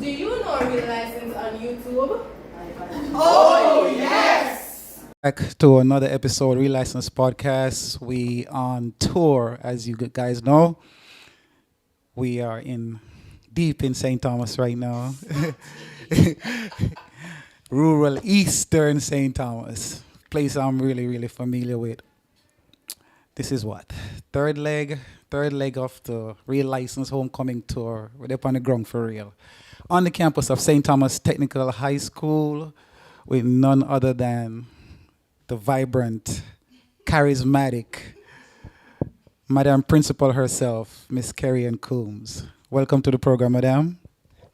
Do you know Real License on YouTube? Oh, yes! Back to another episode, Real License Podcast. We on tour, as you guys know. We are in deep in St. Thomas right now. Rural Eastern St. Thomas. Place I'm really, really familiar with. This is what? Third leg of the Real License Homecoming Tour. We're up on the ground for real. On the campus of St. Thomas Technical High School with none other than the vibrant, charismatic Madam Principal herself, Miss KERRY and COOMBS. Welcome to the program, Madam.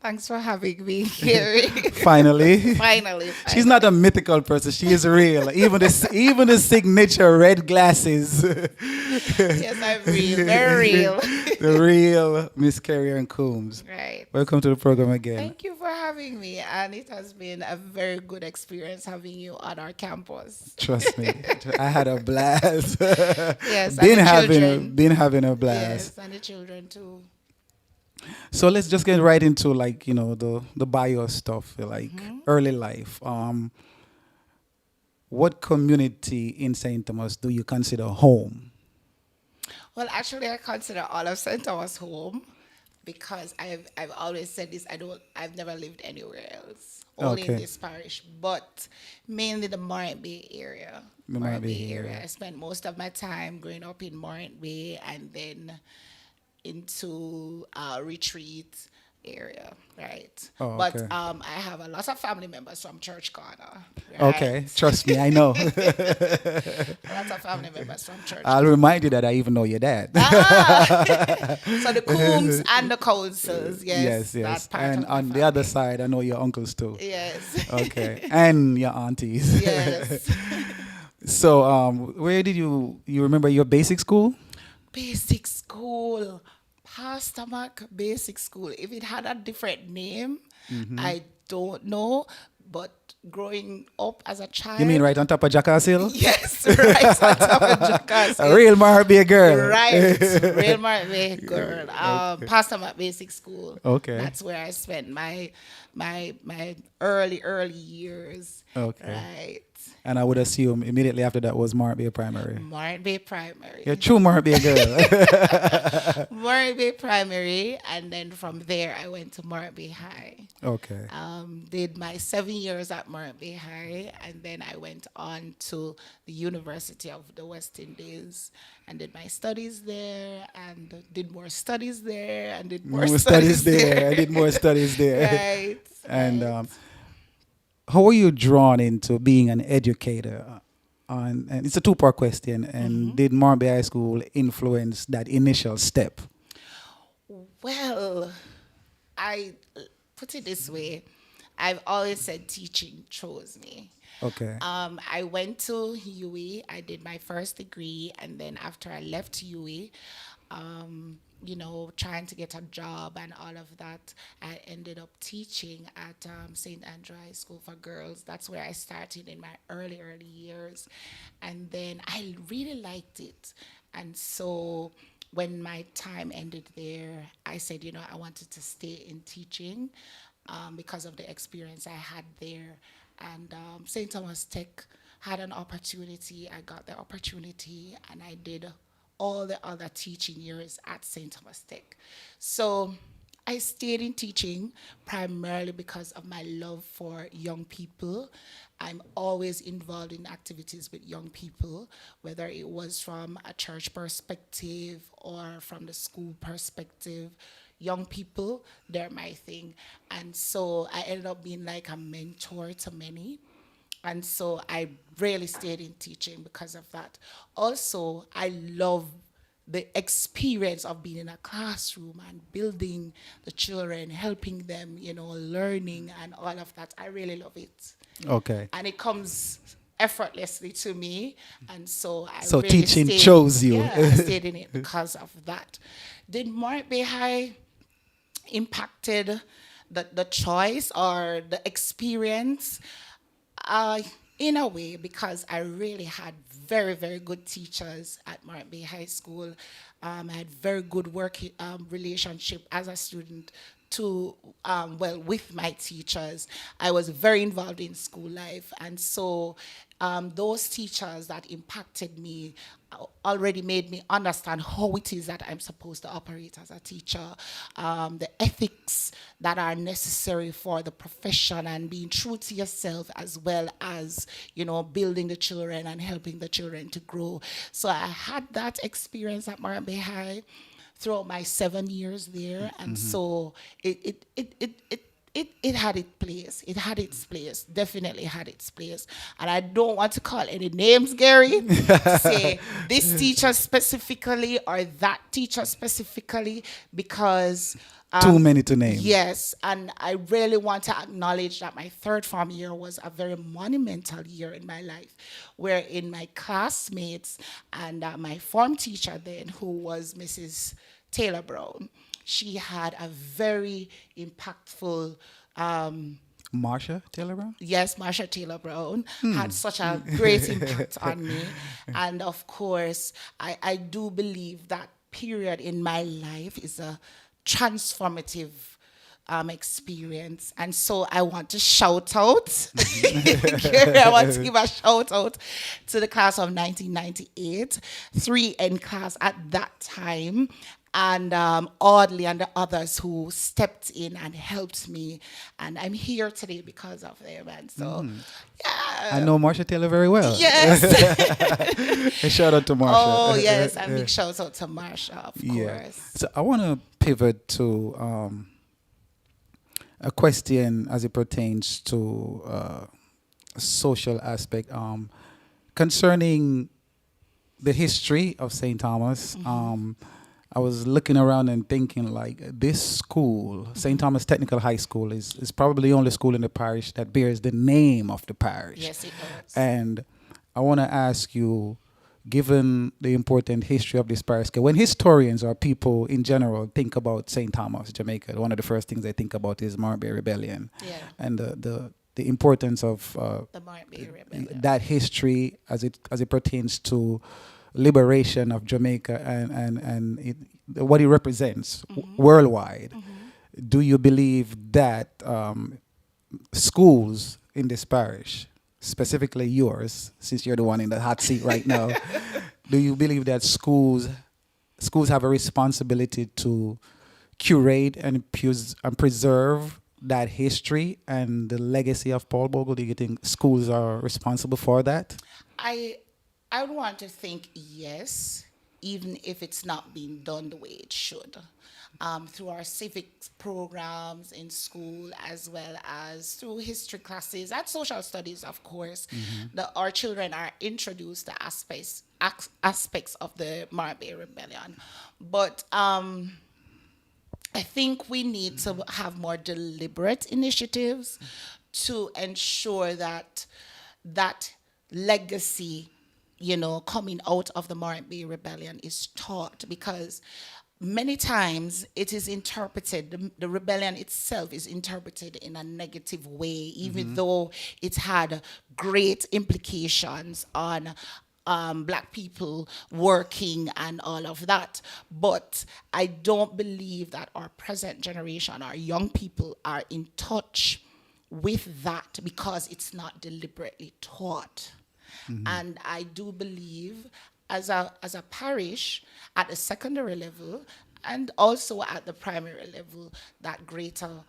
Thanks for having me, Kerry. Finally. Finally. She's not a mythical person. She is real. Even the signature red glasses. Yes, I'm real. Very real. The real Miss KERRY and COOMBS. Right. Welcome to the program again. Thank you for having me. And it has been a very good experience having you on our campus. Trust me. I had a blast. Yes, been and the children. having a blast. Yes, and the children too. So let's just get right into the bio stuff, early life. What community in St. Thomas do you consider home? Well, actually, I consider all of St. Thomas home because I've always said this. I've never lived anywhere else, only in Okay. this parish, but mainly the Morant Bay area. The Morant Bay area. I spent most of my time growing up in Morant Bay and then into Retreat area, right? Oh, but okay. I have a lot of family members from Church Corner. Right? Okay, trust me, I know. Lots of family members from Church. I'll remind you that I even know your dad. So the COOMBS and the councils, yes. yes. That part And of the on the family. other side, I know your uncles too. Yes. Okay, and your aunties. Yes. So, where did you remember your basic school? Basic school. Pastor Mac Basic School. If it had a different name, I don't know. But growing up as a child. You mean right on top of Jackass Hill? Yes, right on top of Jackass. A real Marbay girl. Right, real Martin girl. Pastor Mac Basic School. Okay. That's where I spent my early years. Okay. Right. And I would assume immediately after that was Marbay Primary. Morant Bay Primary. You're a true Marbay girl. Morant Bay Primary, and then from there I went to Morant Bay High. Okay. Did my 7 years at Morant Bay High, and then I went on to the University of the West Indies and did my studies there, and did more studies there, and did more studies there. I did more studies there. Right. And right. how were you drawn into being an educator? And it's a two-part question. And did Marbay High School influence that initial step? Well, I put it this way. I've always said teaching chose me. Okay. I went to UWI. I did my first degree, and then after I left UWI, trying to get a job and all of that, I ended up teaching at St. Andrew High School for Girls. That's where I started in my early years. And then I really liked it. And so when my time ended there, I said, I wanted to stay in teaching because of the experience I had there. And St. Thomas Tech had an opportunity. I got the opportunity, and I did all the other teaching years at St. Thomas Tech. So I stayed in teaching primarily because of my love for young people. I'm always involved in activities with young people, whether it was from a church perspective or from the school perspective. Young people, they're my thing. And so I ended up being like a mentor to many. And so I really stayed in teaching because of that. Also, I love the experience of being in a classroom and building the children, helping them, learning and all of that. I really love it. Okay. And it comes effortlessly to me. And so I So really teaching stayed, chose you. Yeah, I stayed in it because of that. Did Morant Bay High impacted the choice or the experience? In a way, because I really had very, very good teachers at Morant Bay High School. I had very good work relationship as a student to well, with my teachers. I was very involved in school life, and so those teachers that impacted me already made me understand how it is that I'm supposed to operate as a teacher, the ethics that are necessary for the profession, and being true to yourself, as well as, you know, building the children and helping the children to grow. So I had that experience at Marabay High throughout my 7 years there, and so it had its place. It had its place. Definitely had its place. And I don't want to call any names, Gary, to say this teacher specifically or that teacher specifically, because Too many to name. yes, and I really want to acknowledge that my third form year was a very monumental year in my life, wherein my classmates and my form teacher then, who was Mrs. Taylor Brown, she had a very impactful Marsha Taylor Brown? yes, Marsha Taylor Brown had such a great impact on me. And of course, I do believe that period in my life is a transformative experience. And so I want to shout out, I want to give a shout out to the class of 1998, 3N class at that time, and Audley and the others who stepped in and helped me. And I'm here today because of them. And so, yeah. I know Marsha Taylor very well. Yes. A shout out to Marsha. Oh, yes. A big shout out to Marsha, of course. So I want to pivot to a question as it pertains to social aspect concerning the history of St. Thomas. I was looking around and thinking, like, this school, St. Thomas Technical High School, is probably the only school in the parish that bears the name of the parish. Yes, it does. And I want to ask you, given the important history of this parish, when historians or people in general think about St. Thomas, Jamaica, one of the first things they think about is Marbury Rebellion, Yeah. and the importance of The Marbury Rebellion. that history as it pertains to liberation of Jamaica and what it represents worldwide. Do you believe that schools in this parish, specifically yours, since you're the one in the hot seat right now, do you believe that schools have a responsibility to curate and preserve that history and the legacy of Paul Bogle? Do you think schools are responsible for that? I would want to think yes, even if it's not being done the way it should. Through our civics programs in school, as well as through history classes and social studies, of course, our children are introduced to aspects of the Marbury Rebellion. But I think we need to have more deliberate initiatives to ensure that that legacy, you know, coming out of the Marbury Rebellion is taught, because many times it is interpreted, the rebellion itself is interpreted in a negative way, even though it had great implications on black people working and all of that. But I don't believe that our present generation, our young people, are in touch with that because it's not deliberately taught. And I do believe as a parish at the secondary level and also at the primary level that greater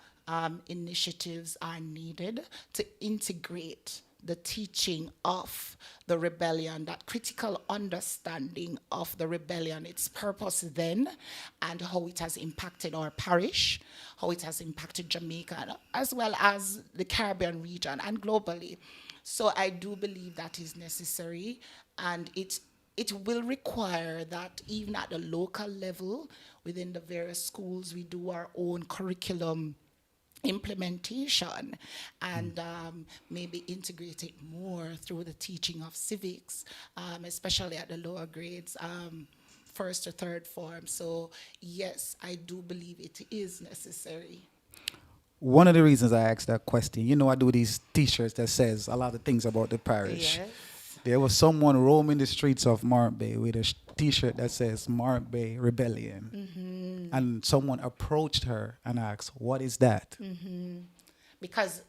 initiatives are needed to integrate the teaching of the rebellion, that critical understanding of the rebellion, its purpose then, and how it has impacted our parish, how it has impacted Jamaica, as well as the Caribbean region and globally. So I do believe that is necessary, and it will require that even at the local level, within the various schools, we do our own curriculum implementation and maybe integrate it more through the teaching of civics, especially at the lower grades, first or third form. So yes, I do believe it is necessary. One of the reasons I asked that question, you know, I do these T-shirts that says a lot of things about the parish. Yes. There was someone roaming the streets of Mark Bay with a T-shirt that says Mark Bay Rebellion, and someone approached her and asked, "What is that?" Because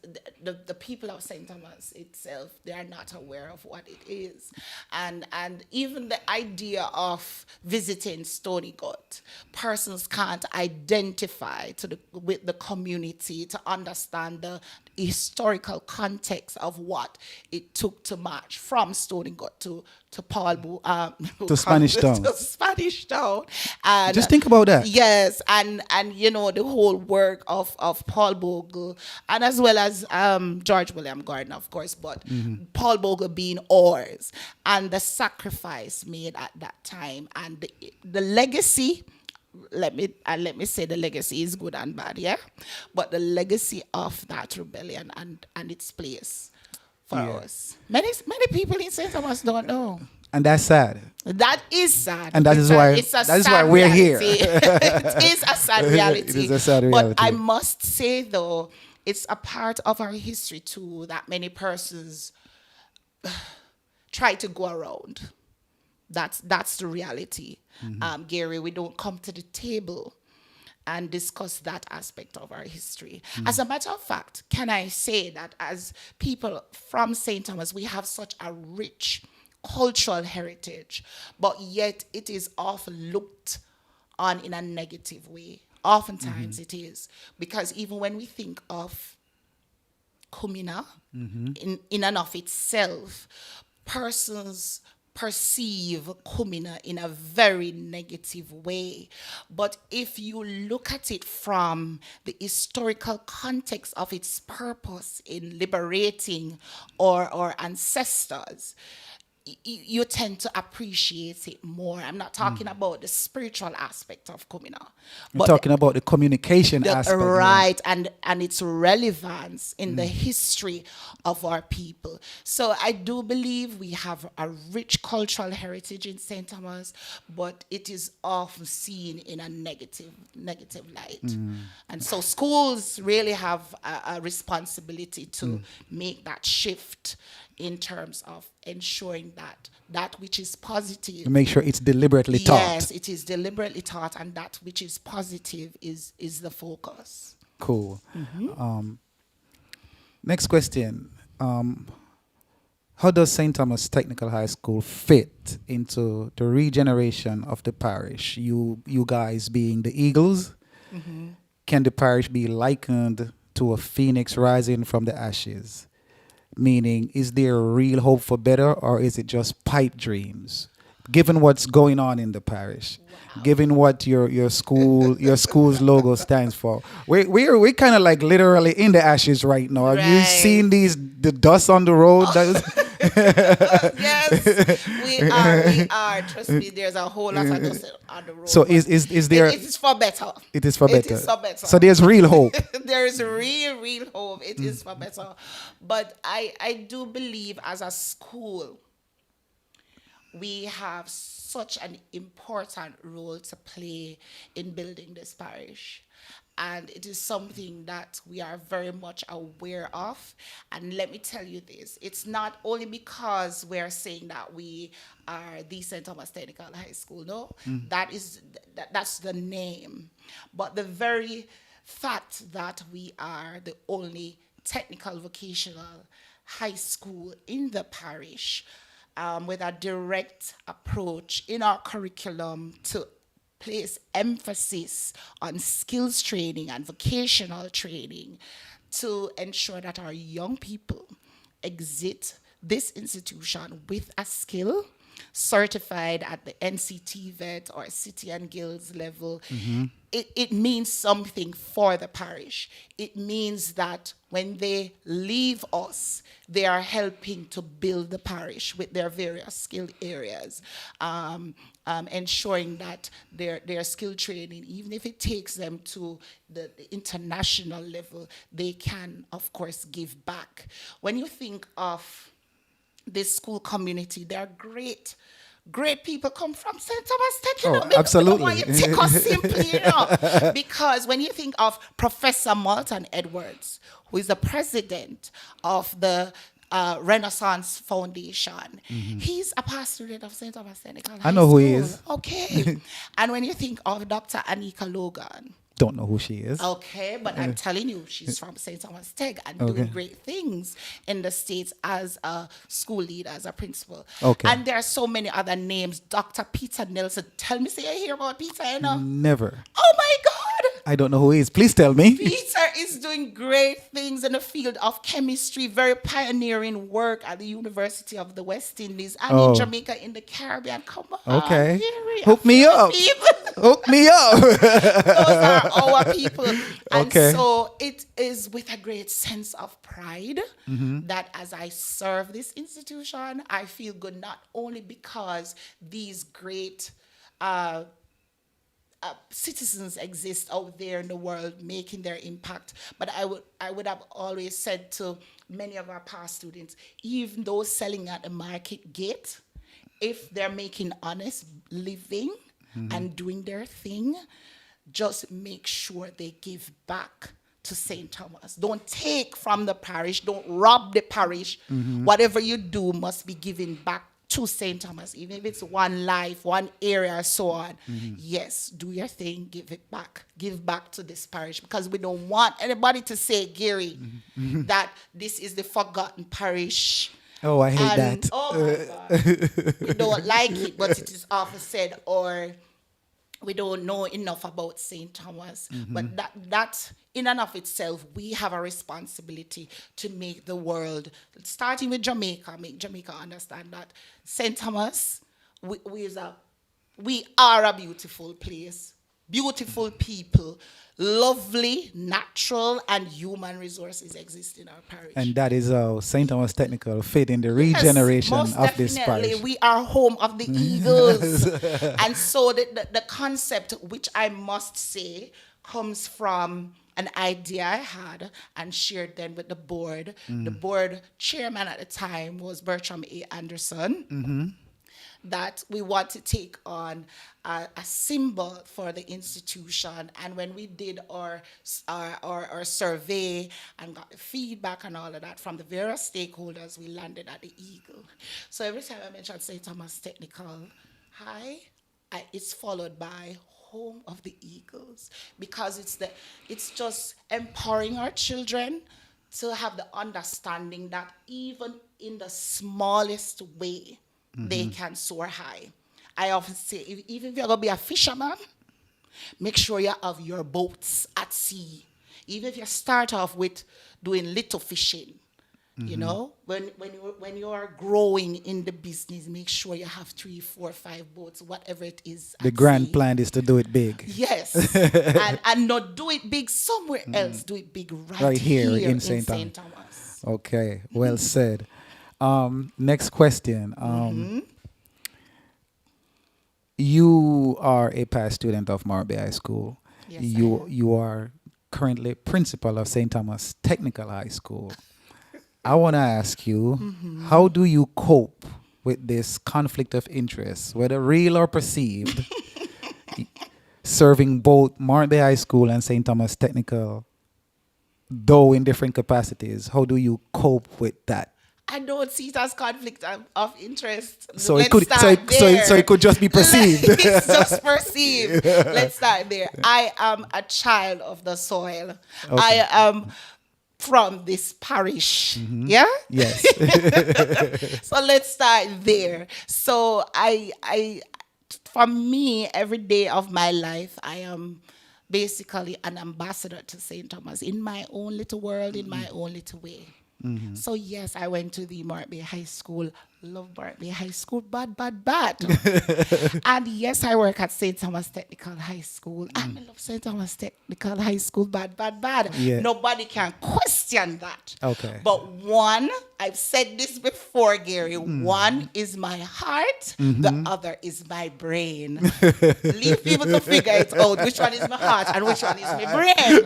the people of St. Thomas itself, they are not aware of what it is. And even the idea of visiting Stony Gut, persons can't identify with the community to understand the historical context of what it took to march from Stony Gut to To Spanish Town. to Spanish Town. And Just think about that. yes, and the whole work of Paul Bogle, and as well as George William Gordon, of course, but Paul Bogle being ours, and the sacrifice made at that time, and the legacy. Let me say the legacy is good and bad, yeah, but the legacy of that rebellion and its place for us. Many people in St. Thomas don't know. And that's sad. That is sad. And that is why we're here. It is a sad reality. It is a sad reality. But I must say, though, it's a part of our history, too, that many persons try to go around. That's the reality. Gary, we don't come to the table and discuss that aspect of our history. As a matter of fact, can I say that as people from St. Thomas, we have such a rich cultural heritage, but yet it is often looked on in a negative way. Oftentimes it is, because even when we think of Kumina in and of itself, persons perceive Kumina in a very negative way. But if you look at it from the historical context of its purpose in liberating our ancestors, you tend to appreciate it more. I'm not talking about the spiritual aspect of Kumina. We're talking about the communication aspect. Right, and its relevance in the history of our people. So I do believe we have a rich cultural heritage in St. Thomas, but it is often seen in a negative light. And so schools really have a responsibility to make that shift in terms of ensuring that which is positive. To make sure it's deliberately taught. Yes, it is deliberately taught, and that which is positive is the focus. Cool. Next question. How does St. Thomas Technical High School fit into the regeneration of the parish? You guys being the Eagles, can the parish be likened to a phoenix rising from the ashes? Meaning, is there real hope for better, or is it just pipe dreams? Given what's going on in the parish, given what your school's logo stands for, we're kind of like literally in the ashes right now. Have you seen the dust on the road? Yes, we are. Trust me, there's a whole lot of dust on the road. So is there? It is for better. It is for better. It is for better. So there's real hope. There is real hope. It is for better. But I do believe as a school, we have such an important role to play in building this parish. And it is something that we are very much aware of. And let me tell you this, it's not only because we're saying that we are the St. Thomas Technical High School, no, that's the name. But the very fact that we are the only technical vocational high school in the parish, with a direct approach in our curriculum to place emphasis on skills training and vocational training to ensure that our young people exit this institution with a skill, certified at the NCT vet or City and Guilds level. It means something for the parish. It means that when they leave us, they are helping to build the parish with their various skill areas, ensuring that their skill training, even if it takes them to the international level, they can, of course, give back. When you think of this school community, there are great people come from St. Thomas Tech, you know. Absolutely. Why you take us simply, you know. Because when you think of Professor Malton Edwards, who is the president of the Renaissance Foundation. He's a past student of St. Thomas Technical High I know who School. he is. Okay. And when you think of Dr. Anika Logan, Don't know who she is. okay, but I'm telling you, she's from St. Thomas Tech and Okay. doing great things in the States as a school leader, as a principal. Okay. And there are so many other names. Dr. Peter Nelson. Tell me, say you hear about Peter, you know? Never. Oh my God! I don't know who he is. Please tell me. Peter is doing great things in the field of chemistry, very pioneering work at the University of the West Indies and Oh. in Jamaica, in the Caribbean. Come on. Okay. Gary, Hook me up. people. Hook me up. Those are our people. And Okay. so it is with a great sense of pride that as I serve this institution, I feel good not only because these great citizens exist out there in the world making their impact, but I would have always said to many of our past students, even those selling at the market gate, if they're making honest living and doing their thing, just make sure they give back to St. Thomas. Don't take from the parish. Don't rob the parish. Whatever you do must be given back to St. Thomas, even if it's one life, one area, so on. Yes, do your thing, give it back. Give back to this parish, because we don't want anybody to say, Gary, that this is the forgotten parish. Oh, I hate And, that. oh my God. We don't like it, but it is often said, or we don't know enough about St. Thomas. But that in and of itself, we have a responsibility to make the world, starting with Jamaica, make Jamaica understand that St. Thomas, we are a beautiful place, beautiful people, lovely, natural, and human resources exist in our parish. And that is how St. Thomas Technical fit in the regeneration Yes, most of this definitely. parish. We are home of the eagles. And so the concept, which I must say, comes from an idea I had and shared then with the board. The board chairman at the time was Bertram A. Anderson. That we want to take on a symbol for the institution. And when we did our survey and got the feedback and all of that from the various stakeholders, we landed at the eagle. So every time I mention St. Thomas Technical High, it's followed by home of the eagles, because it's just empowering our children to have the understanding that even in the smallest way, they can soar high. I often say, even if you're going to be a fisherman, make sure you have your boats at sea. Even if you start off with doing little fishing, you know, when you are growing in the business, make sure you have 3, 4, 5 boats, whatever it is. The at grand sea. plan is to do it big. Yes, and not do it big somewhere else. Do it big right here here in in St. St. Thomas. Okay, well said. Next question. You are a past student of Marby High School. Yes, I am. You are currently principal of St. Thomas Technical High School. I want to ask you, how do you cope with this conflict of interest, whether real or perceived, serving both Marby High School and St. Thomas Technical, though in different capacities? How do you cope with that? I don't see it as conflict of interest. So Let's it could start there. so it could just be perceived. It's just perceived. Let's start there. I am a child of the soil. Okay. I am from this parish. Yeah? Yes. So let's start there. So I for me, every day of my life, I am basically an ambassador to St. Thomas in my own little world, in my own little way. So yes, I went to the Marby High School. Love Marby High School, bad. And yes, I work at St. Thomas Technical High School. I love St. Thomas Technical High School, bad. Yeah. Nobody can question that. Okay. But one, I've said this before, Gary, one is my heart, the other is my brain. Leave people to figure it out, which one is my heart and which one is my brain.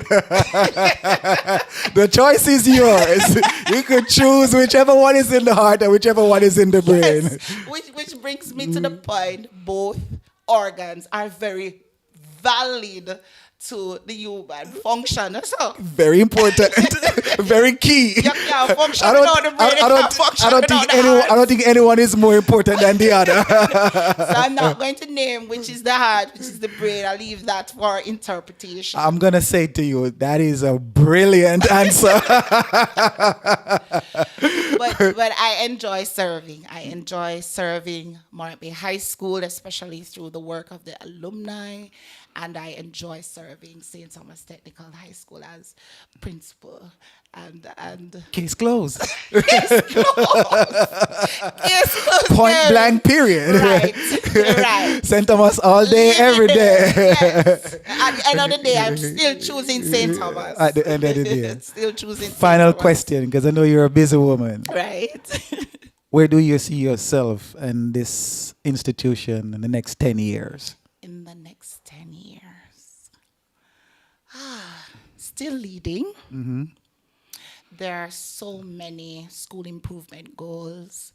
The choice is yours. You could choose whichever one is in the heart and whichever one is in the brain. Yes, which brings me to the point, both organs are very valid to the human function. So Very important. Very key. you can't function I don't, without the brain. I You can't function I don't without think the anyone. heart. I don't think anyone is more important than the other. So I'm not going to name which is the heart, which is the brain. I'll leave that for interpretation. I'm gonna say to you that is a brilliant answer. But I enjoy serving. I enjoy serving Morant High School, especially through the work of the alumni. And I enjoy serving St. Thomas Technical High School as principal. And Case closed. Case closed. Point Gary. blank. Period. Right. St. Thomas all day, every day. Yes. At the end of the day, I'm still choosing St. Thomas. At the end of the day. Still choosing Final St. Thomas. question, because I know you're a busy woman. Right. Where do you see yourself and this institution in the next 10 years? In the next 10 years. Still leading. Mm-hmm. There are so many school improvement goals,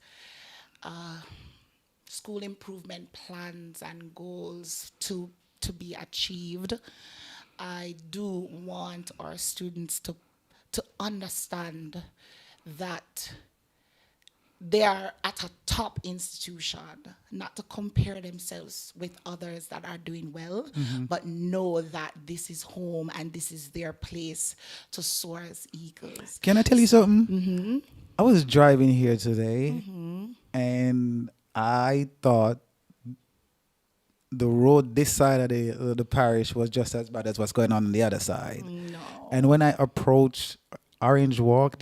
school improvement plans and goals to be achieved. I do want our students to understand that they are at a top institution, not to compare themselves with others that are doing well, but know that this is home and this is their place to soar as eagles. Can I tell you something? I was driving here today and I thought the road this side of the parish was just as bad as what's going on the other side. No. And when I approached Orange Walk,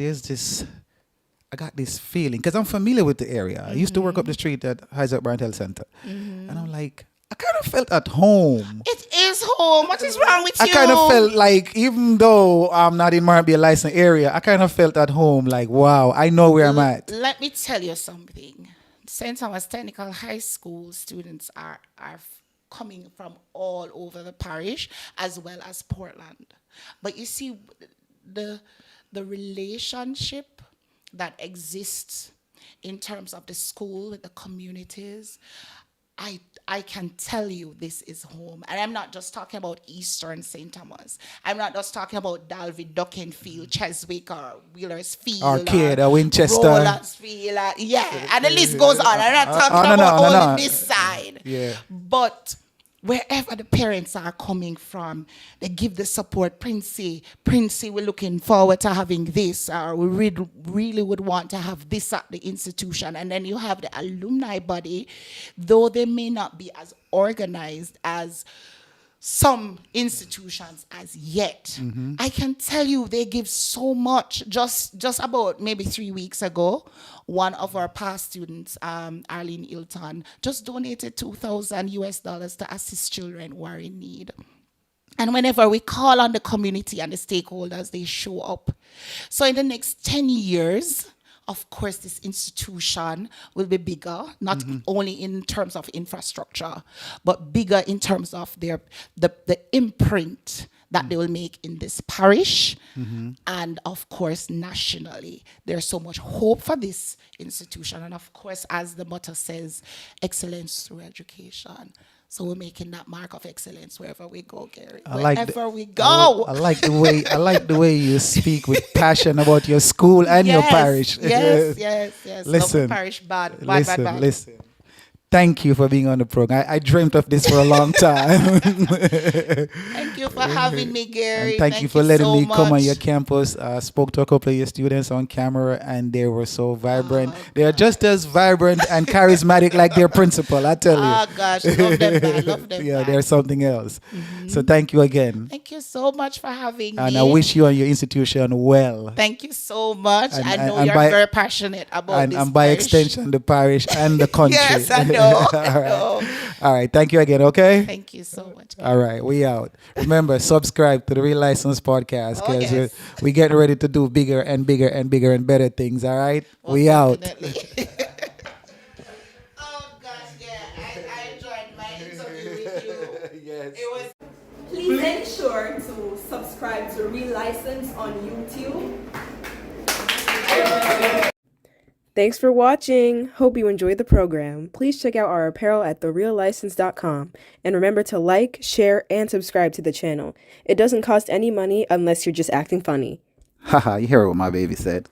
I got this feeling, because I'm familiar with the area. I used to work up the street at Isaac Bryant Health Center. And I'm like, I kind of felt at home. It is home. What is wrong with you? I kind of felt like, even though I'm not in Maribel licensed area, I kind of felt at home, like, wow, I know where I'm at. Let me tell you something. St. Thomas Technical High School students are coming from all over the parish as well as Portland. But you see, the relationship that exists in terms of the school with the communities, I can tell you this is home. And I'm not just talking about Eastern St. Thomas. I'm not just talking about Dalvey, Duckenfield, Cheswick, or Wheelers Field, Arcade, or Winchester. Rollersfield, yeah, and the list goes on. I'm not talking about only this side. Yeah. But wherever the parents are coming from, they give the support. Princey, we're looking forward to having this, or we really would want to have this at the institution. And then you have the alumni body, though they may not be as organized as some institutions as yet. I can tell you they give so much. Just about maybe 3 weeks ago, one of our past students, Arlene Ilton, just donated $2,000 to assist children who are in need. And whenever we call on the community and the stakeholders, they show up. So in the next 10 years, of course, this institution will be bigger, not only in terms of infrastructure, but bigger in terms of the imprint that they will make in this parish and, of course, nationally. There's so much hope for this institution. And, of course, as the motto says, excellence through education. So we're making that mark of excellence wherever we go, Gary. Wherever we go. I like the way you speak with passion about your school and your parish. Yes. Listen, Love the parish bad. Listen. Thank you for being on the program. I dreamt of this for a long time. Thank you for having me, Gary. And thank you for letting so me come on much. your campus. Spoke to a couple of your students on camera, and they were so vibrant. They are just as vibrant and charismatic like their principal, I tell you. Oh, gosh. Love them bad. Love them Yeah, bad. they're something else. So thank you again. Thank you so much for having And me. I wish you and your institution well. Thank you so much. And- I know and you're by- very passionate about this And by parish. extension, the parish and the country. Yes, I know. All right. Thank you again, okay? Thank you so much. All right, we out. Remember, subscribe to the Real License Podcast, Oh, because yes. we getting ready to do bigger and bigger and bigger and better things, all right? Most We out. definitely. Oh, gosh, yeah. I enjoyed my interview with you. Yes. It was Please ensure to subscribe to Real License on YouTube. Thanks for watching. Hope you enjoyed the program. Please check out our apparel at thereallicense.com. And remember to like, share, and subscribe to the channel. It doesn't cost any money unless you're just acting funny. Haha, you hear what my baby said.